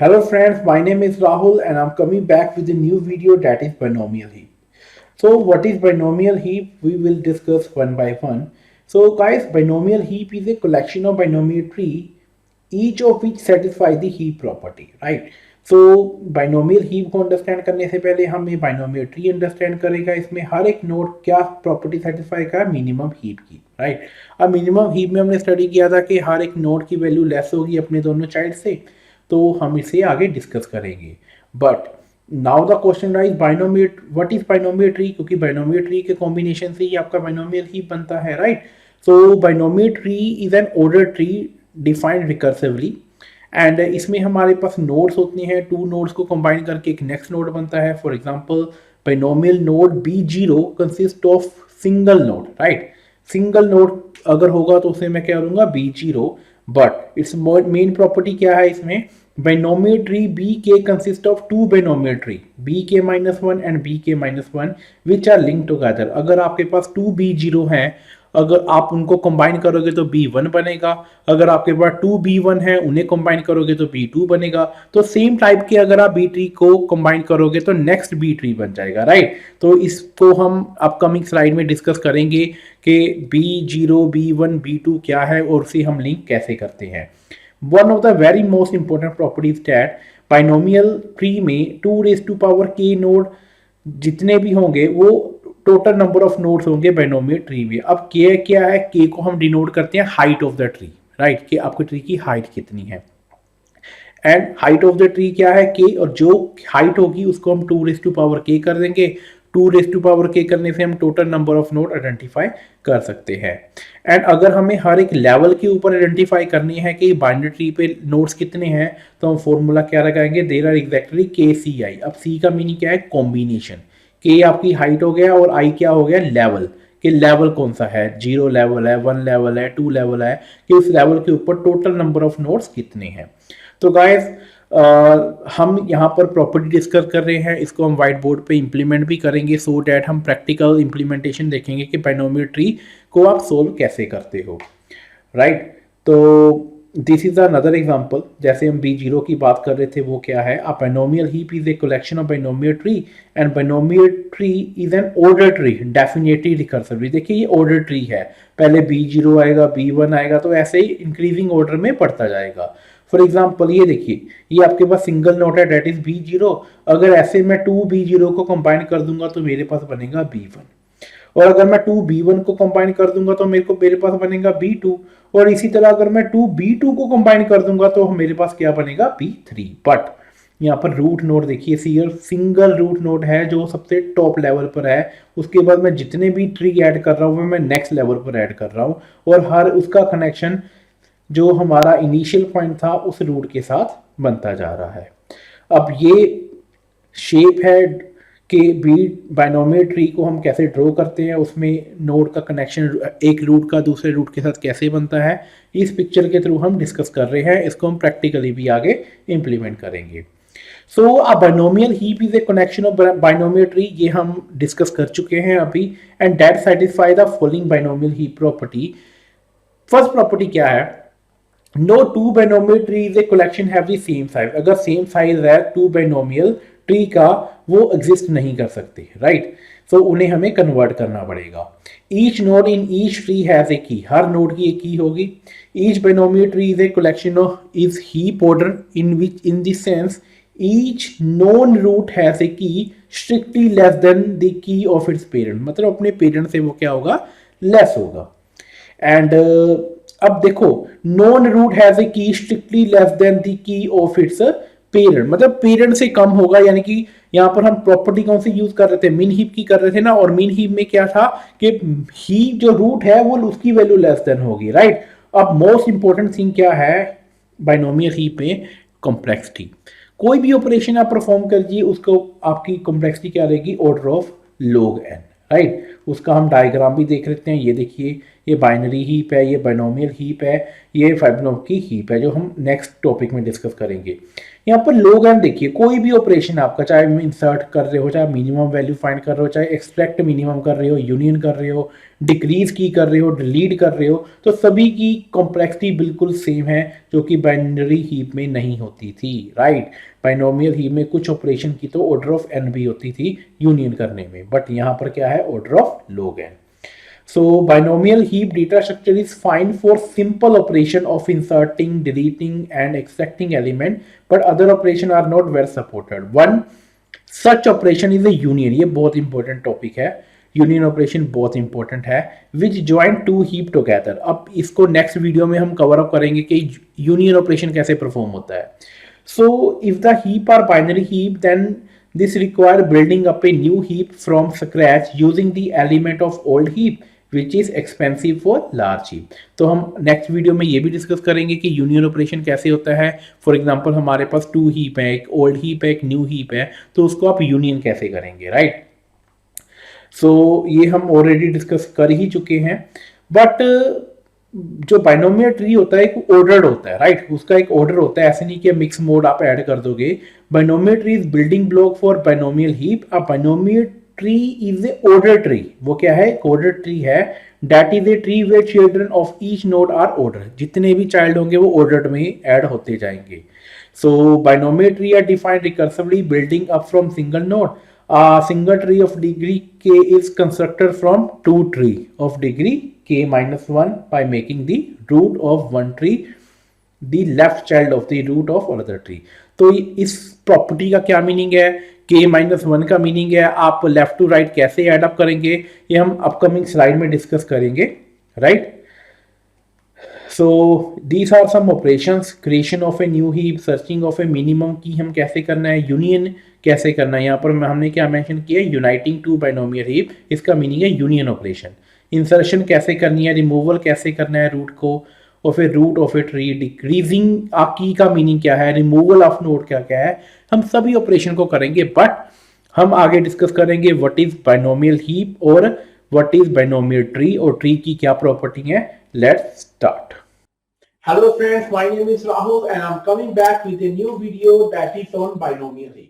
Hello friends, my name is Rahul and I'm coming back with a new video that is binomial heap. So what is binomial heap? We will discuss one by one. So guys, binomial heap is a collection of binomial tree, each of which satisfy the heap property, right? So binomial heap को understand करने से पहले हमें binomial tree understand करेगा। इसमें हर एक node क्या property satisfy का, मिनिमम हीप की, राइट। अब मिनिमम हीप में हमने स्टडी किया था कि हर एक नोड की वैल्यू लेस होगी अपने दोनों चाइल्ड से, तो हम इसे आगे डिस्कस करेंगे। But now the question rise binomial, what is binomial tree, क्योंकि बाइनोमियल ट्री के कॉम्बिनेशन से ही आपका बाइनोमियल ही बनता है, right. So binomial tree is an order tree defined recursively and इसमें हमारे पास नोड्स होते हैं। टू नोड्स को कंबाइन करके एक नेक्स्ट नोड बनता है। For example binomial node B0 consist of single node, right. Single node अगर होगा तो उसे मैं क्या करूंगा, B0। But it's main property क्या है इसमें, binomial tree B K consist of two binomial tree BK-1 and BK-1 which are link together. अगर आपके पास टू B0 हैं, अगर आप उनको कंबाइन करोगे तो B1 बनेगा। अगर आपके पास टू B1 है, उन्हें कंबाइन करोगे तो B2 बनेगा। तो सेम टाइप के अगर आप बी ट्री को कंबाइन करोगे तो नेक्स्ट बी ट्री बन जाएगा, राइट। तो इसको हम अपकमिंग स्लाइड में डिस्कस करेंगे कि B0 B1 B2 क्या है और उसे हम लिंक कैसे करते हैं। One of the very most important properties that binomial tree में 2k नोड जितने भी होंगे वो टोटल नंबर ऑफ नोड्स होंगे बाइनोमियल ट्री में। अब के क्या है, के को हम डिनोट करते हैं height of the tree, right, कि आपके ट्री की हाइट कितनी है। And height of the tree क्या है, के, और जो हाइट होगी उसको हम 2k कर देंगे। 2k करने से हम total number of node identify कर सकते हैं। एंड अगर हमें हर एक लेवल के ऊपर आइडेंटिफाई करनी है कि बाइनरी ट्री पे नोड्स कितने हैं, तो हम फॉर्मूला क्या लगाएंगे, देयर आर एग्जैक्टली KCI। अब सी का मीनिंग क्या है, कॉम्बिनेशन। के आपकी हाइट हो गया और आई क्या हो गया, लेवल, कि लेवल कौन सा है, 0 लेवल है, 1 लेवल है, 2 लेवल है, कि उस लेवल के ऊपर टोटल नंबर ऑफ नोड्स कितने हैं। तो गाइस हम यहाँ पर प्रॉपर्टी डिस्कस कर रहे हैं, इसको हम व्हाइट बोर्ड पे इंप्लीमेंट भी करेंगे सो डैट हम प्रैक्टिकल इंप्लीमेंटेशन देखेंगे कि बाइनोमियल ट्री को आप सोल्व कैसे करते हो, राइट। तो दिस इज अनदर एग्जांपल। जैसे हम B0 की बात कर रहे थे, वो क्या है, a binomial heap is a collection of binomial tree and binomial tree is an order tree definitely recursively. देखिए ये ऑर्डर ट्री है, पहले B0 आएगा, B1 आएगा, तो ऐसे ही इंक्रीजिंग ऑर्डर में पढ़ता जाएगा। फॉर एग्जाम्पल ये देखिए, ये आपके पास सिंगल नोड है डेट इज B0। अगर ऐसे मैं 2B0 को कंबाइन कर दूंगा तो मेरे पास बनेगा B1, और अगर मैं 2B1 को कंबाइन कर दूंगा तो मेरे पास बनेगा B2, और इसी तरह अगर मैं 2B2 को कंबाइन कर दूंगा तो मेरे पास क्या बनेगा, B3। बट यहाँ पर रूट नोड देखिए, सिंगल रूट नोड है जो सबसे टॉप लेवल पर है। उसके बाद मैं जितने भी ट्री ऐड कर रहा हूँ मैं नेक्स्ट लेवल पर ऐड कर रहा हूँ, और हर उसका कनेक्शन जो हमारा इनिशियल पॉइंट था उस रूट के साथ बनता जा रहा है। अब ये शेप है कि बी बाइनोमियल ट्री को हम कैसे ड्रॉ करते हैं, उसमें नोड का कनेक्शन एक रूट का दूसरे रूट के साथ कैसे बनता है, इस पिक्चर के थ्रू हम डिस्कस कर रहे हैं। इसको हम प्रैक्टिकली भी आगे इंप्लीमेंट करेंगे। So a binomial heap is a connection of binomial tree, ये हम डिस्कस कर चुके हैं अभी। And that satisfy the following binomial heap property. First property क्या है, no two binomial tree is a collection have the same size. अगर same size है टू बाइनोमियल ट्री का, वो एग्जिस्ट नहीं कर सकते, राइट। सो उन्हें हमें कन्वर्ट करना पड़ेगा। Each node in each tree has a key, हर नोड की एक की होगी। Each binomial tree is a collection of is heap order in which in this sense each non root has a key strictly less than the key of its parent. मतलब अपने parent से वो क्या होगा, less होगा। And अब देखो, non root has a key strictly less than the key of its parent, मतलब पेरेंट से कम होगा। यानी कि यहाँ पर हम प्रॉपर्टी कौन सी यूज कर रहे थे, मिन हीप की कर रहे थे ना, और मिन हीप में क्या था कि हीप जो रूट है वो उसकी वैल्यू लेस देन होगी, राइट। अब मोस्ट इंपॉर्टेंट थिंग क्या है बाइनोमियल हीप में, कॉम्प्लेक्सिटी। कोई भी ऑपरेशन आप परफॉर्म करिए उसको आपकी कॉम्प्लेक्सिटी क्या रहेगी, order of log n, right. उसका हम डायग्राम भी देख लेते हैं। ये देखिए, ये बाइनरी हीप है, ये बाइनोमियल हीप है, ये फिबोनाची हीप है, जो हम नेक्स्ट टॉपिक में डिस्कस करेंगे। यहाँ पर लोग एंड देखिए, कोई भी ऑपरेशन आपका, चाहे इंसर्ट कर रहे हो, चाहे मिनिमम वैल्यू फाइंड कर रहे हो, चाहे एक्सट्रैक्ट मिनिमम कर रहे हो, यूनियन कर रहे हो, डिक्रीज की कर रहे हो, डिलीट कर रहे हो, तो सभी की कॉम्प्लेक्सिटी बिल्कुल सेम है, जो कि बाइनरी हीप में नहीं होती थी, राइट। बाइनोमियल हीप में कुछ ऑपरेशन की तो ऑर्डर ऑफ एन भी होती थी यूनियन करने में, बट यहाँ पर क्या है, order of log n। So binomial heap data structure is fine for simple operation of inserting, deleting and extracting element, but other operation are not well supported. One such operation is a union। ये बहुत important topic है, union operation बहुत important है, विच join to heap together. अब इसको next video में हम cover up करेंगे कि यूनियन ऑपरेशन कैसे परफॉर्म होता है। So if the heap are binary heap, then this require building up a new heap from scratch using the element of old heap, which is expensive for large heap। तो हम next video में ये भी discuss करेंगे कि union operation कैसे होता है। फॉर एग्जांपल हमारे पास 2 हीप है, एक ओल्ड हीप है, एक न्यू हीप है, तो उसको आप यूनियन कैसे करेंगे, राइट। सो ये हम ऑलरेडी डिस्कस कर ही चुके हैं। बट जो बाइनोमियल ट्री होता है एक ऑर्डर्ड होता है, राइट। उसका एक ऑर्डर होता है, ऐसे नहीं कि मिक्स मोड आप ऐड कर दोगे। Binomial tree is building block for binomial heap. A binomial tree is a order tree. वो क्या है, एक ऑर्डर ट्री है। That is a tree where children of each node are order. जितने भी चाइल्ड होंगे वो ऑर्डर में ऐड होते जाएंगे। So binomial tree are defined recursively building up from single node. A single tree of degree k is constructed from two tree of degree k minus 1 by making the root of one tree the left child of the root of another tree। तो इस property का क्या meaning है, k minus 1 का meaning है आप left to right कैसे add up करेंगे, ये हम अपकमिंग स्लाइड में डिस्कस करेंगे, right. So these are some operations, creation of a new heap, searching of a minimum key हम कैसे करना है, यूनियन कैसे करना है। यहाँ पर हमने क्या मेंशन किया, यूनाइटिंग टू बाइनोमियल हीप, इसका मीनिंग है यूनियन ऑपरेशन। इंसर्शन कैसे करनी है, रिमूवल कैसे करना है रूट को, और फिर root of a tree. Decreasing key का मीनिंग क्या है, रिमूवल ऑफ नोड क्या क्या है, हम सभी ऑपरेशन को करेंगे। बट हम आगे डिस्कस करेंगे व्हाट इज बाइनोमियल हीप और व्हाट इज बाइनोमियल ट्री, और ट्री की क्या प्रॉपर्टी है। Let's start. Hello friends, my name is Rahul and I'm coming back with a new video that is on binomial heap.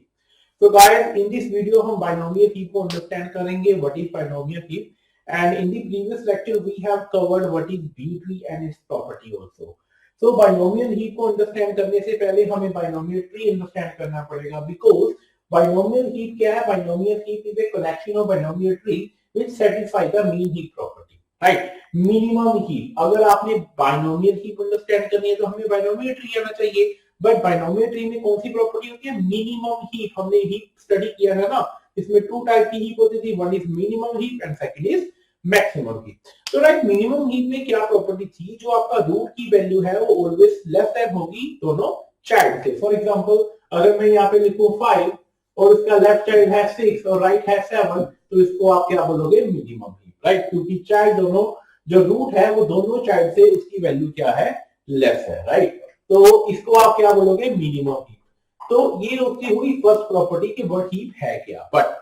So guys, in this video हम binomial heap को understand करेंगे, what is binomial heap, and in the previous lecture we have covered what is B tree and its property also. So binomial heap को understand करने से पहले हमें binomial tree understand करना पड़ेगा, because binomial heap क्या है, binomial heap is a collection of binomial tree which satisfy the mean heap property, right। Minimum heap, अगर आपने बाइनोमियल हीप अंडरस्टैंड करनी है तो हमें बाइनोमियल ट्री आना चाहिए। बट बाइनोमियल ट्री में कौन सी प्रॉपर्टी होती है, मिनिमम हीप। हमने हीप स्टडी किया है ना, इसमें 2 टाइप की हीप होती थी, one is minimum heap and second is maximum heap. तो राइट, मिनिमम हीप में क्या प्रॉपर्टी थी, जो आपका रूट की वैल्यू है वो ऑलवेज लेस देन होगी दोनों चाइल्ड से। फॉर एग्जांपल अगर मैं यहाँ पे लिखूं 5 और उसका लेफ्ट चाइल्ड है 6 और राइट है 7, तो इसको आप क्या बोलोगे, मिनिमम हीप, राइट। क्योंकि चाइल्ड दोनों, जो रूट है वो दोनों चाइल्ड से उसकी वैल्यू क्या है, लेस है, राइट। तो इसको आप क्या बोलोगे, मिनिमम हीप। तो ये उसकी हुई फर्स्ट प्रॉपर्टी कि वो हीप है क्या। बट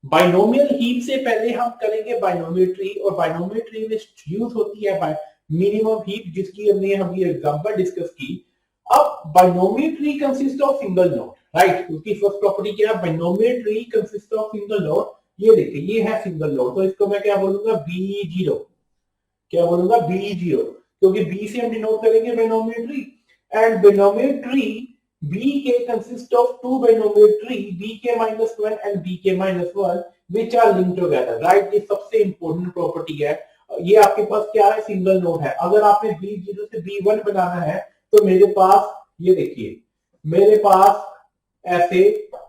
बाइनोमियल हीप से पहले हम करेंगे बाइनोमियल ट्री, और बाइनोमियल ट्री में यूज होती है मिनिमम हीप, जिसकी हमने अभी एग्जांपल डिस्कस की। अब binomial tree consist of single node, right. उसकी फर्स्ट प्रॉपर्टी क्या है, binomial tree consist of single node. ये देखिए, ये है सिंगल नोड, तो इसको मैं क्या बोलूंगा, B0, क्या बोलूंगा, B0, क्योंकि B से हम डिनोट करेंगे binomial tree. And binomial tree B K consist of 2 binomial tree, BK-1 and BK-1 which are linked together, right. ये सबसे इंपॉर्टेंट प्रॉपर्टी है। ये आपके पास क्या है, सिंगल नोड है। अगर आपने B0 से B1 बनाना है तो मेरे पास, ये देखिए, मेरे पास ऐसे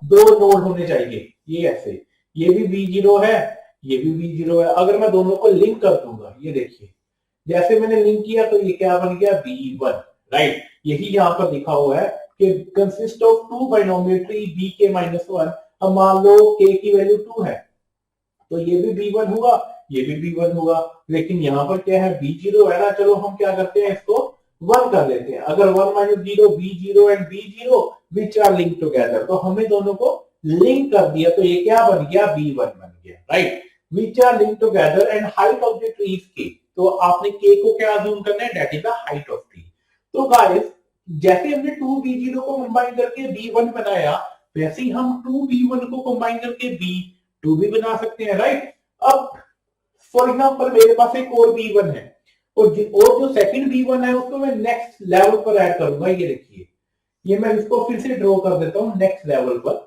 2 नोड होने चाहिए, ये ऐसे, ये भी B0 है, ये भी B0 है। अगर मैं दोनों को लिंक कर दूंगा, ये देखिए, जैसे मैंने लिंक किया तो ये क्या बन गया, B1, राइट। यही यहाँ पर लिखा हुआ है कि consist of 2 binomial tree BK-1। अब मान लो K की वैल्यू 2 है, तो ये भी B1 हुआ, ये भी B1 हुआ। लेकिन यहाँ पर क्या है, B0 है ना। चलो हम क्या करते हैं, इसको 1 कर लेते हैं। अगर 1 minus 0, B0 and B0 which are link together, तो हमें दोनों को लिंक कर दिया, तो ये क्या बन गया, B1 बन गया, right. which are linked together and height of the tree is k। तो आपने k को क्या अज्यूम करना है, that is the height of tree। तो guys जैसे हमने 2b0 को कंबाइन करके b1 बनाया, वैसे ही हम 2b1 को कंबाइन करके b2 भी बना सकते हैं, राइट। अब फॉर एग्जांपल मेरे पास एक और b1 है, और जो सेकंड b1 है उसको मैं नेक्स्ट लेवल पर ऐड करूंगा। ये देखिए, ये मैं इसको फिर से ड्रॉ कर देता हूं नेक्स्ट लेवल पर।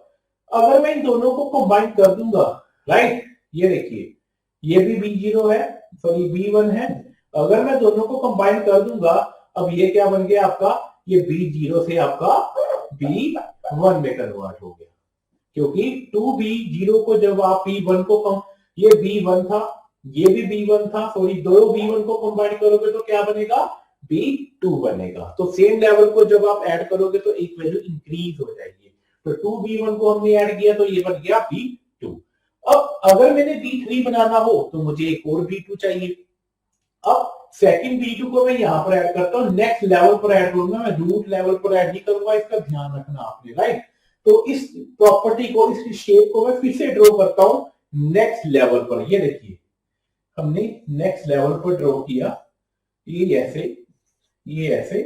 अगर मैं इन दोनों को कंबाइन कर दूंगा, राइट, ये देखिए ये भी b0 है, सॉरी b1 है। अगर मैं दोनों को कंबाइन कर दूंगा, अब ये क्या बन गया आपका, ये b0 से आपका b1 में कन्वर्ट हो गया, क्योंकि 2b0 को जब आप b1 को कम, ये b1 था, ये भी b1 था, सॉरी दो b1 को कंबाइन करोगे तो क्या बनेगा, b2 बनेगा। तो सेम लेवल को जब आप ऐड करोगे तो एक वैल्यू इंक्रीज हो जाएगी। तो 2b1 को हमने ऐड किया तो ये बन गया b2। अब अगर मैंने b3 बनाना हो तो मुझे एक और b2 चाहिए। अब सेकंड b2 को मैं यहां पर ऐड करता हूं, नेक्स्ट लेवल पर ऐड करूंगा, मैं रूट लेवल पर ऐड नहीं करूंगा, इसका ध्यान रखना आपने, राइट। तो इस प्रॉपर्टी को, इस शेप को मैं फिर से ड्रॉ करता हूं नेक्स्ट लेवल पर। ये देखिए हमने नेक्स्ट लेवल पर ड्रॉ किया, ये ऐसे, ये ऐसे।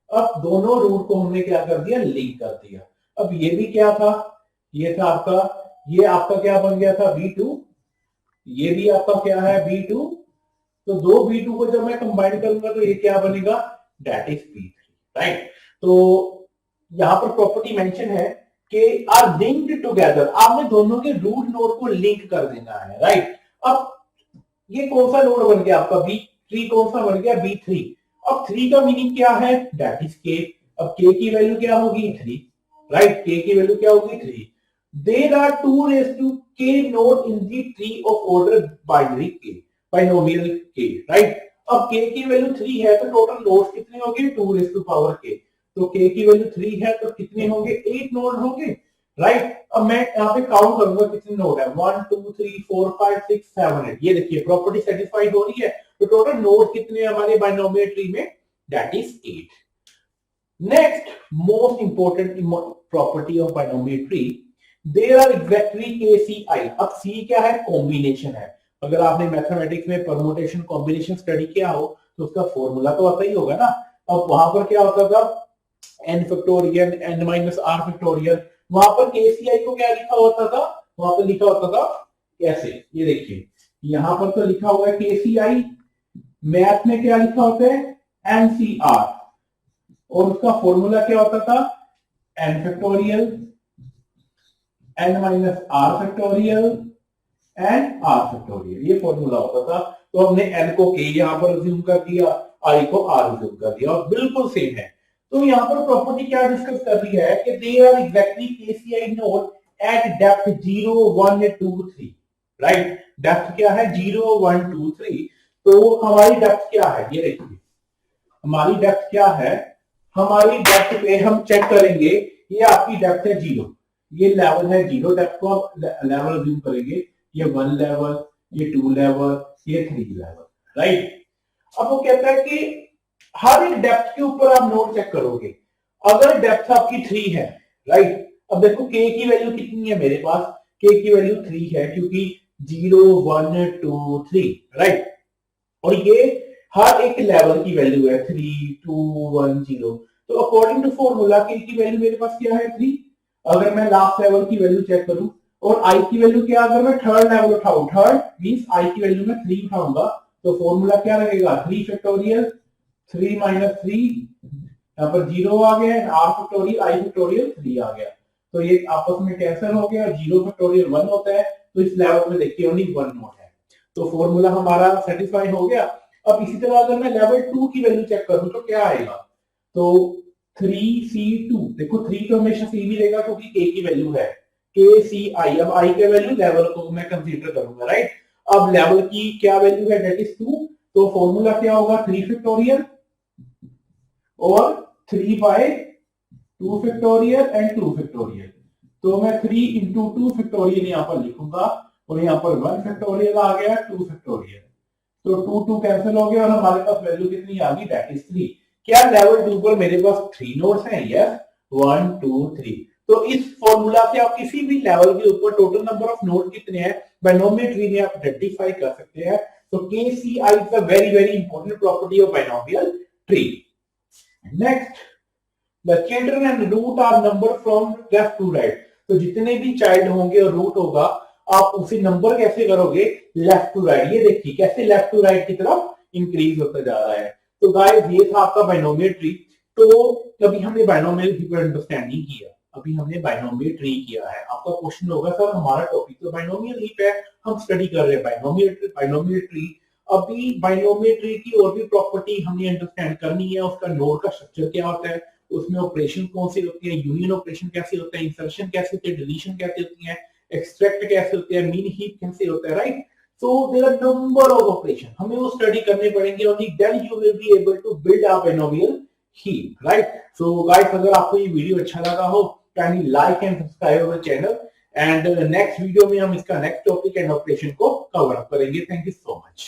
अब दोनों रूट को हमने क्या कर दिया, लिंक कर दिया। अब ये भी क्या था, ये था आपका, ये आपका क्या बन गया था b2, ये भी आपका क्या है b2। तो दो b2 को जब मैं कंबाइन करूंगा तो ये क्या बनेगा, दैट इज b3, राइट। तो यहां पर प्रॉपर्टी मेंशन है कि आर लिंक्ड टुगेदर, आपने दोनों के रूट नोड को लिंक कर देना है, राइट। अब ये कौन सा नोड बन गया आपका, b3 कौन सा बन गया, b3। अब 3 का मीनिंग क्या है, दैट इज k। अब k की वैल्यू क्या होगी, 3, राइट, k की वैल्यू क्या होगी, 3। There are 2 raised to k node in the tree of order binary k, binomial k, right. अब k की वैल्यू 3 है तो टोटल नोड्स कितने होंगे, 2 raised to power k। तो k की वैल्यू 3 है तो कितने होंगे, 8 नोड होंगे, राइट। अब मैं यहाँ पे काउंट करूंगा कितने नोड है, 1 2 3 4 5 6 7 8। ये देखिए प्रॉपर्टी सेटिस्फाइड हो रही है। तो टोटल नोड कितने हमारे बाइनोमियल ट्री में, that is 8। Next most important property of binomial tree, there are exactly KCI। अब C क्या है, कॉम्बिनेशन है। अगर आपने मैथमेटिक्स में परमुटेशन कॉम्बिनेशन स्टडी किया हो तो उसका फॉर्मूला तो आता ही होगा ना। अब वहां पर क्या होता था, n factorial, n minus r factorial. वहां पर KCI को क्या लिखा होता था, वहां पर लिखा होता था ऐसे, ये देखिए यहां पर तो लिखा हुआ है KCI, मैथ में क्या लिखा होता है, NCR, और उसका फॉर्मूला क्या होता था, n factorial, n minus r factorial and r factorial, ये फॉर्मूला होता था। तो हमने n को k यहां पर अज्यूम कर दिया, i को r अज्यूम कर दिया, और बिल्कुल सेम है। तो यहाँ पर प्रॉपर्टी क्या डिस्कस कर रही है कि they are exactly KCI node at depth 0 1 2 3, right. Depth क्या है, 0 1 2 3। तो हमारी डेप्थ क्या है, ये देखिए हमारी डेप्थ क्या है, हमारी डेप्थ पे हम चेक करेंगे, ये आपकी डेप्थ है 0, ये लेवल है 0, डेप्थ को लेवल अज्यूम करेंगे, ये 1 लेवल, ये 2 लेवल, ये 3 लेवल, राइट। अब वो कहता है कि हर एक डेप्थ के ऊपर आप नोड चेक करोगे। अगर डेप्थ आपकी 3 है, राइट, अब देखो k की वैल्यू कितनी है मेरे पास, k की वैल्यू 3 है, क्योंकि 0 1 2 3, राइट। और ये हर एक लेवल की वैल्यू है 3 2 1 0। तो अकॉर्डिंग टू फॉर्मूला k की वैल्यू मेरे पास क्या है, 3। अगर मैं लास्ट लेवल की वैल्यू चेक करूं, और i की वैल्यू क्या, अगर मैं थर्ड लेवल उठाऊं, थर्ड मींस i की वैल्यू में 3 उठाऊंगा, तो फॉर्मूला क्या लगेगा, 3 फैक्टोरियल 3 माइनस 3, यहाँ पर 0 आ गया, r फैक्टोरियल i फैक्टोरियल 3 आ गया। तो ये आपस में कैंसिल हो गया, 0 फैक्टोरियल 1 होता है, तो इस लेवल में देखिए ओनली 1 नोड है। तो फॉर्मूला हमारा सेटिस्फाई हो गया। अब इसी तरह अगर मैं लेवल 2 की वैल्यू चेक करूं तो क्या आएगा, तो 3c2, देखो 3 तो हमेशा c भी देगा क्योंकि k की वैल्यू है, KCI। अब i के वैल्यू लेवल को मैं कंसीडर करूंगा, राइट। अब लेवल की क्या वैल्यू है, दैट इज 2। तो फॉर्मूला क्या होगा, 3 फैक्टोरियल और 3 बाय 2 फैक्टोरियल एंड 2 फैक्टोरियल। तो मैं 3 इंटू 2 फैक्टोरियल यहाँ पर लिखूंगा, और यहाँ पर 1 फैक्टोरियल आ गया, 2 फैक्टोरियल। तो 2 2 कैंसिल हो गया और हमारे पास वैल्यू कितनी आ गई, दैट इज 3। क्या लेवल 2 पर मेरे पास 3 नोड्स हैं, यस, 1 2 3। तो इस फॉर्मूला से आप किसी भी लेवल के ऊपर टोटल नंबर ऑफ नोड कितने हैं बाइनोमियल ट्री में आप आइडेंटिफाई कर सकते हैं। तो KCI is a very very important property of binomial tree. Next, the children and root are number from left to right. तो जितने भी चाइल्ड होंगे और रूट होगा आप उसे नंबर कैसे करोगे, लेफ्ट टू राइट। ये देखिए कैसे लेफ्ट टू राइट की तरफ इंक्रीज होता जा रहा है। तो गाइस ये था आपका बाइनोमियल ट्री। तो अभी हमने बाइनोमियल ट्री पर अंडरस्टैंडिंग किया, अभी हमने बाइनोमियल ट्री किया है। आपका क्वेश्चन होगा सर हमारा टॉपिक तो बाइनोमियल हीप है, हम स्टडी कर रहे हैं बाइनोमियल ट्री। अभी बाइनोमियल ट्री की और भी प्रॉपर्टी हमने अंडरस्टैंड करनी है। उसका नोड का स्ट्रक्चर क्या होता है, उसमें ऑपरेशन कौन सी होती है, यूनियन ऑपरेशन कैसे होता है, इंसर्शन कैसे होती है, डिलीशन कैसे होती है, एक्सट्रैक्ट कैसे होते हैं, मीन हीप कैसे होता है, right. So there are number of operation, हमें वो स्टडी करने पड़ेंगे। Only then you will be able to build a binomial heap, right. So guys अगर आपको ये वीडियो अच्छा लगा हो kindly like and subscribe our channel and next video में हम इसका नेक्स्ट टॉपिक एंड ऑपरेशन को कवर अप करेंगे। Thank you so much.